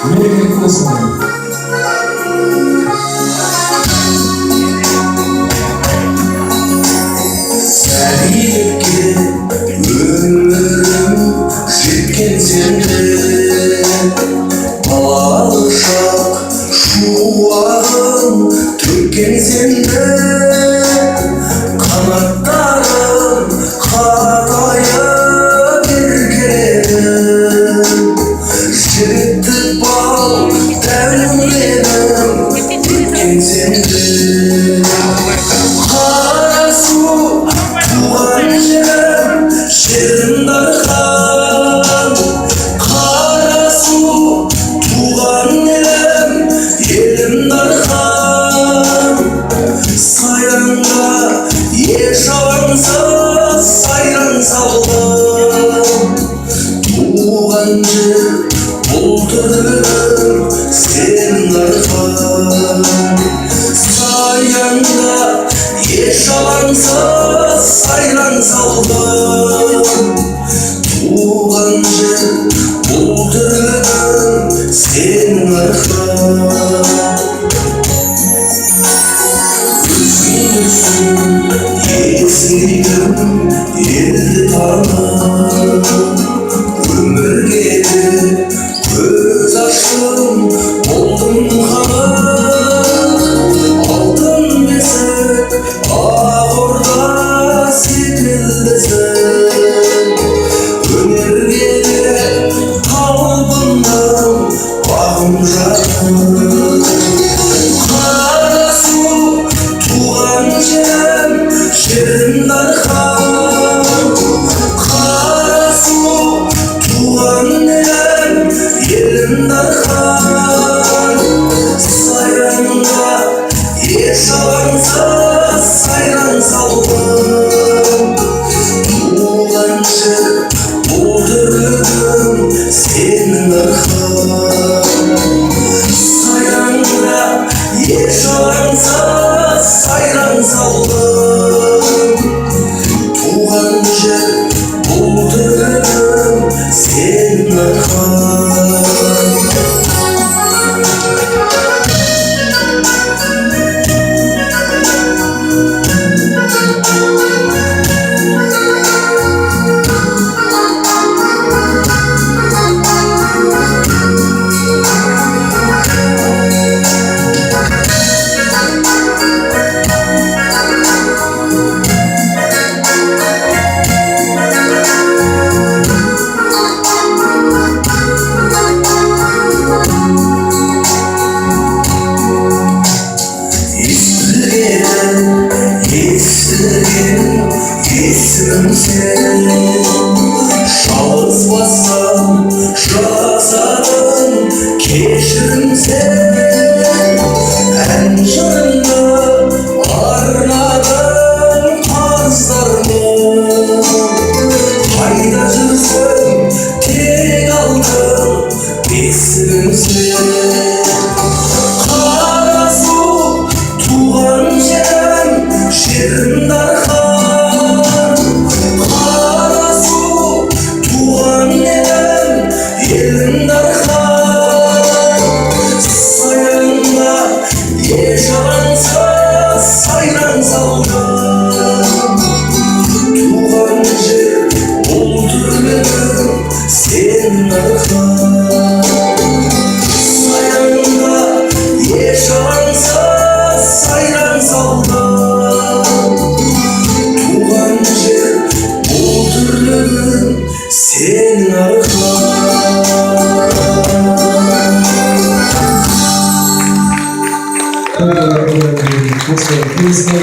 Merry Christmas. Сәбилікке өмірім жеткен сенде, балалық шақ шуағын төккен сенде, қанаттарым қатайып еркеледі, жігіттік бал дәуренім өткен сенде. Шерім дархан, қара су туған елім дархан, саянға еш алаңсыз сайран салдым, туған жер бұл тірлігім сен дархан, саянға еш алаңсыз сайран салдым, туған жер бұл тірлігім сенің арқан. Өзгерсін есігім елді танып, өмірге де көз аштым болдым ханым, алтын бесік ақ орда секілдісің, өнерге де талпындым бағым жатыр. Қара су туған жерім дархан, қара су туған елім дархан, саянға еш алаңсыз сайран салдым, туған жер бұл тірлігім сенің арқан, саянға еш алаңсыз сайран салдым, туған жер бұл тірлігім сенің арқан. Есімім сен, жалғыз бассам жасадың кешірім сен, ән жырымды арнадың қаздарым, қайда жүрсің тек алтын бесігім сен. Қара су туған жерім дархан, қара су туған елім дархан, саянға еш алаңсыз сайран салдым, туған жер бұл тірлігім сенің арқан, саянға еш алаңсыз сайран салдым, туған жер бұл тірлігім сенің арқан. Merry Christmas.